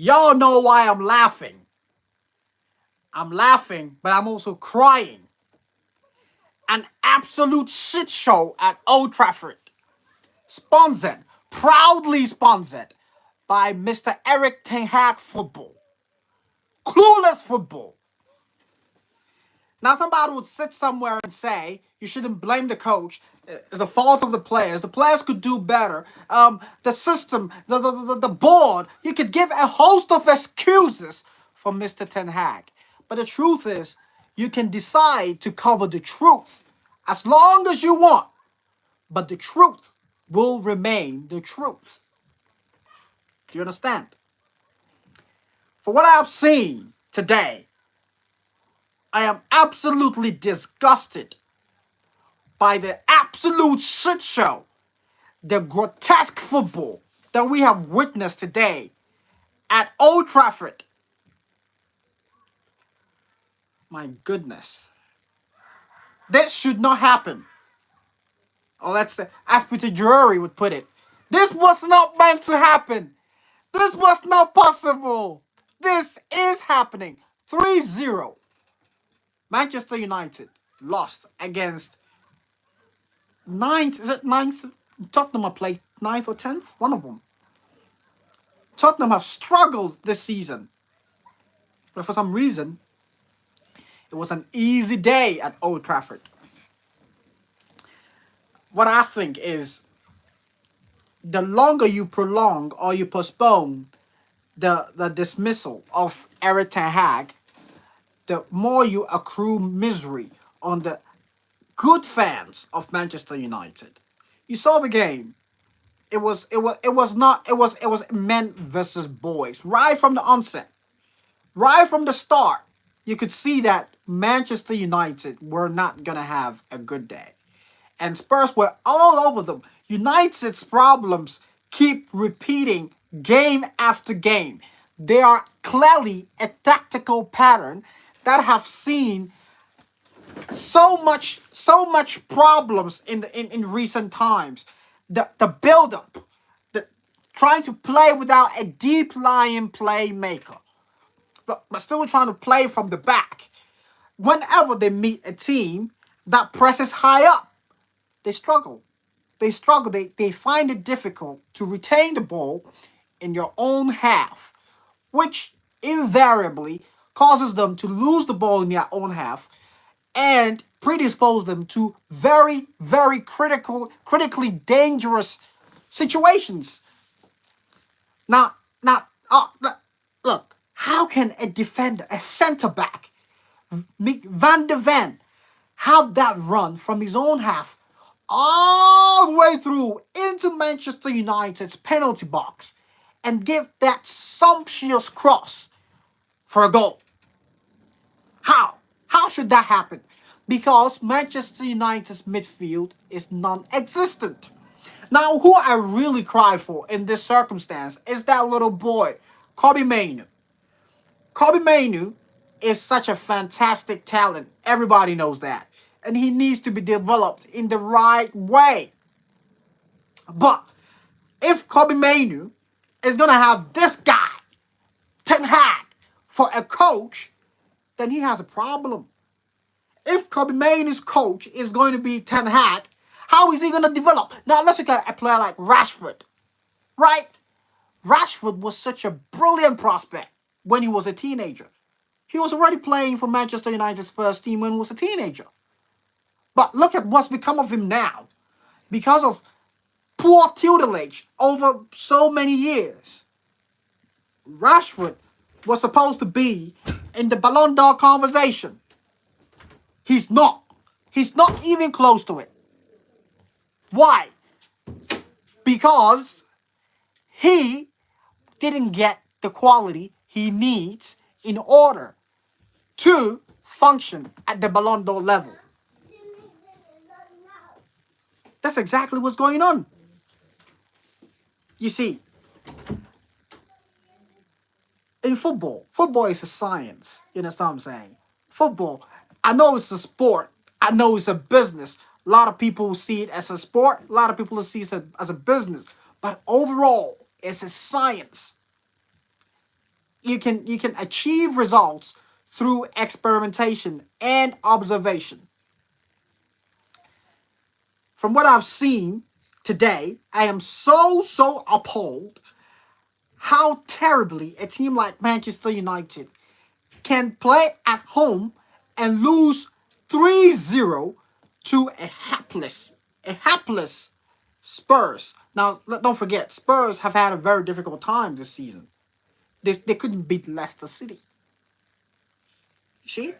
Y'all know why I'm laughing. I'm laughing, but I'm also crying. An absolute shit show at Old Trafford. Sponsored, proudly sponsored by Mr. Eric Ten Hag football. Clueless football. Now somebody would sit somewhere and say you shouldn't blame the coach. It's the fault of the players. The players could do better. The system, the board. You could give a host of excuses for Mr. Ten Hag. But the truth is, you can decide to cover the truth as long as you want. But the truth will remain the truth. Do you understand? For what I have seen today, I am absolutely disgusted by the absolute shit show, the grotesque football that we have witnessed today at Old Trafford. My goodness. This should not happen. Or let's say, as Peter Drury would put it, this was not meant to happen. This was not possible. This is happening. 3-0. Manchester United lost against ninth. Is it ninth? Tottenham have played ninth or 10th? One of them. Tottenham have struggled this season. But for some reason, it was an easy day at Old Trafford. What I think is, the longer you prolong or you postpone the dismissal of Erik Ten Hag, the more you accrue misery on the good fans of Manchester United. You saw the game. It was men versus boys right from the onset. Right from the start, you could see that Manchester United were not going to have a good day. And Spurs were all over them. United's problems keep repeating game after game. They are clearly a tactical pattern that have seen so much problems in recent times. The build-up, the trying to play without a deep-lying playmaker. But still trying to play from the back. Whenever they meet a team that presses high up, they struggle. They struggle. They find it difficult to retain the ball in your own half, which invariably causes them to lose the ball in their own half and predispose them to very, very critically dangerous situations. Now, look, how can a defender, a centre-back, Van de Ven, have that run from his own half all the way through into Manchester United's penalty box and give that sumptuous cross for a goal? How? How should that happen? Because Manchester United's midfield is non-existent. Now, who I really cry for in this circumstance is that little boy, Kobbie Mainoo. Kobbie Mainoo is such a fantastic talent. Everybody knows that. And he needs to be developed in the right way. But if Kobbie Mainoo is going to have this guy, Ten Hag, for a coach, then he has a problem. If Kobbie Mainoo's coach is going to be Ten Hag, how is he going to develop? Now, let's look at a player like Rashford, right? Rashford was such a brilliant prospect when he was a teenager. He was already playing for Manchester United's first team when he was a teenager. But look at what's become of him now. Because of poor tutelage over so many years. Rashford was supposed to be in the Ballon d'Or conversation. He's not. He's not even close to it. Why? Because he didn't get the quality he needs in order to function at the Ballon d'Or level. That's exactly what's going on. You see, in football is a science. You understand what I'm saying? Football, I know it's a sport. I know it's a business. A lot of people see it as a sport. A lot of people see it as a business. But overall, it's a science. you can achieve results through experimentation and observation. From what I've seen today, I am so appalled how terribly a team like Manchester United can play at home and lose 3-0 to a hapless Spurs. Now, don't forget, Spurs have had a very difficult time this season. They couldn't beat Leicester City. You see?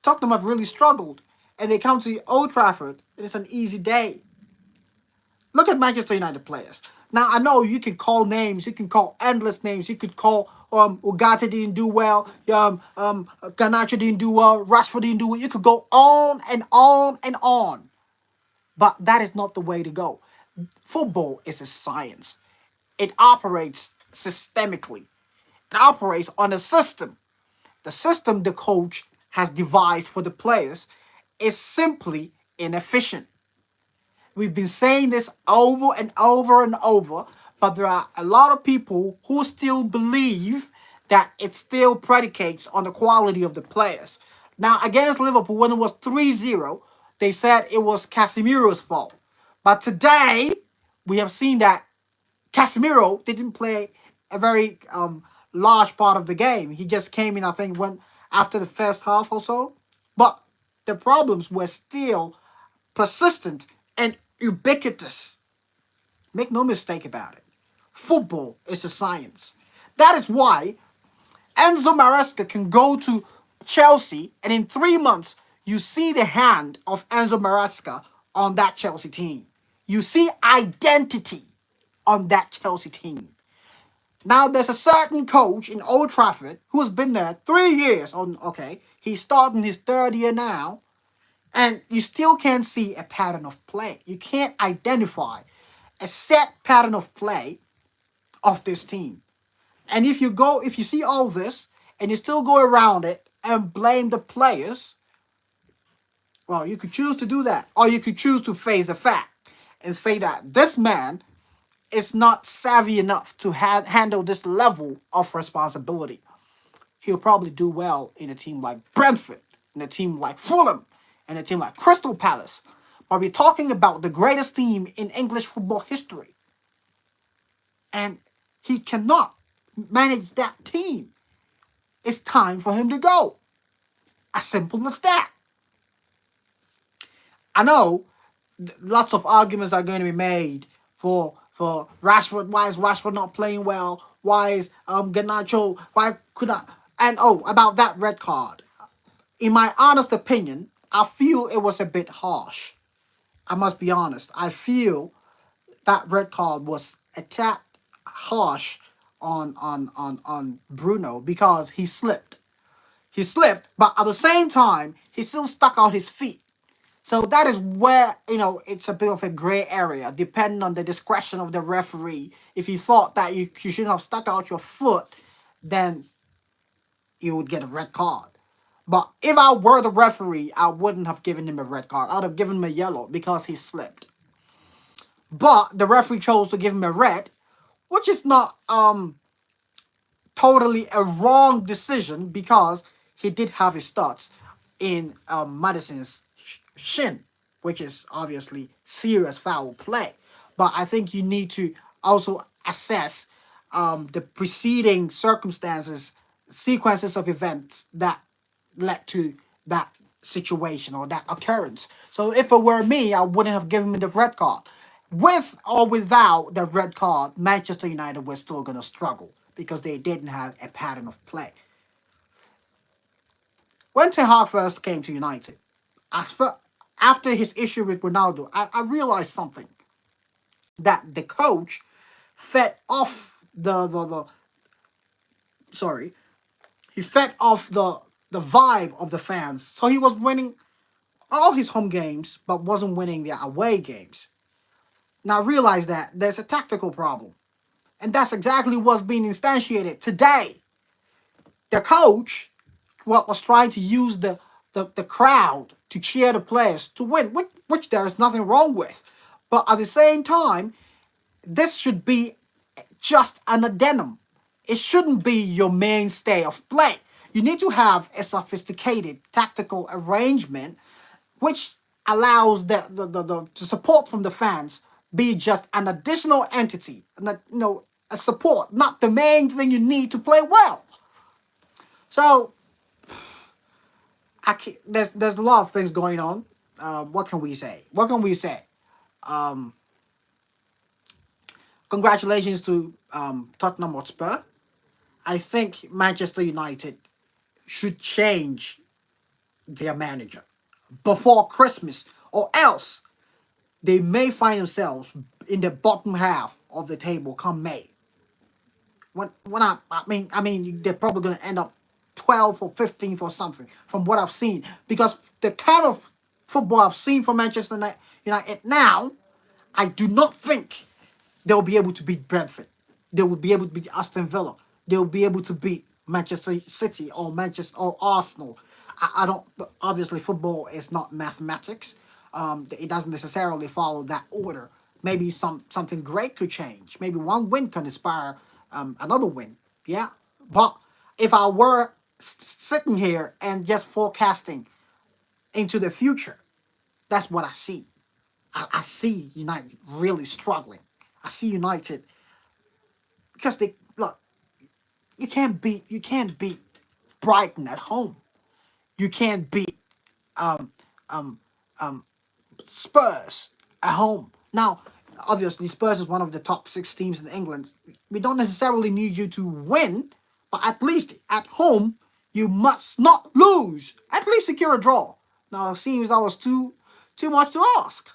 Tottenham have really struggled, and they come to Old Trafford, and it's an easy day. Look at Manchester United players. Now, I know you can call names, you can call endless names, you could call Ugarte didn't do well, Garnacho didn't do well, Rashford didn't do well. You could go on and on and on. But that is not the way to go. Football is a science. It operates systemically. It operates on a system. The system the coach has devised for the players is simply inefficient. We've been saying this over and over and over, but there are a lot of people who still believe that it still predicates on the quality of the players. Now, against Liverpool, when it was 3-0, they said it was Casemiro's fault. But today, we have seen that Casemiro didn't play a very large part of the game. He just came in, I think, when after the first half or so. But the problems were still persistent and ubiquitous. Make no mistake about it. Football is a science. That is why Enzo Maresca can go to Chelsea, and in 3 months, you see the hand of Enzo Maresca on that Chelsea team. You see identity on that Chelsea team. Now, there's a certain coach in Old Trafford who has been there 3 years. Okay, he's starting his third year now, and you still can't see a pattern of play. You can't identify a set pattern of play of this team. And if you see all this and you still go around it and blame the players, well, you could choose to do that, or you could choose to face the fact and say that this man is not savvy enough to handle this level of responsibility. He'll probably do well in a team like Brentford, in a team like Fulham, and a team like Crystal Palace. But we're talking about the greatest team in English football history. And he cannot manage that team. It's time for him to go. As simple as that. I know lots of arguments are going to be made for Rashford. Why is Rashford not playing well? Why is Garnacho? Why could I? And about that red card. In my honest opinion, I feel it was a bit harsh. I must be honest. I feel that red card was a tad harsh on Bruno because he slipped. He slipped, but at the same time, he still stuck out his feet. So that is where, it's a bit of a gray area, depending on the discretion of the referee. If he thought that you shouldn't have stuck out your foot, then you would get a red card. But if I were the referee, I wouldn't have given him a red card. I would have given him a yellow because he slipped. But the referee chose to give him a red, which is not totally a wrong decision because he did have his studs in Madison's shin, which is obviously serious foul play. But I think you need to also assess the preceding sequences of events that led to that situation or that occurrence. So if it were me, I wouldn't have given him the red card. With or without the red card, Manchester United were still going to struggle because they didn't have a pattern of play. When Ten Hag first came to United, after his issue with Ronaldo, I realized something. That the coach fed off he fed off the vibe of the fans. So he was winning all his home games, but wasn't winning their away games. Now realize that there's a tactical problem. And that's exactly what's being instantiated today. The coach was trying to use the crowd to cheer the players to win, which there is nothing wrong with. But at the same time, this should be just an addendum. it shouldn't be your mainstay of play. You need to have a sophisticated tactical arrangement which allows the support from the fans be just an additional entity, a support, not the main thing you need to play well. So there's a lot of things going on. What can we say? What can we say? Um, Congratulations to Tottenham Hotspur. I think Manchester United should change their manager before Christmas, or else they may find themselves in the bottom half of the table come May. I mean, they're probably going to end up 12th or 15th or something from what I've seen, because the kind of football I've seen from Manchester United now, I do not think they'll be able to beat Brentford. They will be able to beat Aston Villa. They'll be able to beat Manchester City or Manchester or Arsenal. I don't. Obviously, football is not mathematics. It doesn't necessarily follow that order. Maybe something great could change. Maybe one win can inspire another win. Yeah, but if I were sitting here and just forecasting into the future, that's what I see. I see United really struggling. I see United because they look. You can't beat Brighton at home. You can't beat um um um Spurs at home. Now, obviously, Spurs is one of the top 6 teams in England. We don't necessarily need you to win, but at least at home you must not lose. At least secure a draw. Now, it seems that was too much to ask.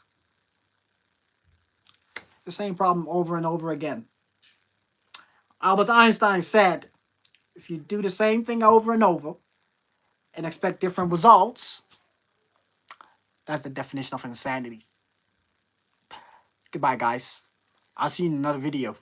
The same problem over and over again. Albert Einstein said, if you do the same thing over and over and expect different results, that's the definition of insanity. Goodbye, guys. I'll see you in another video.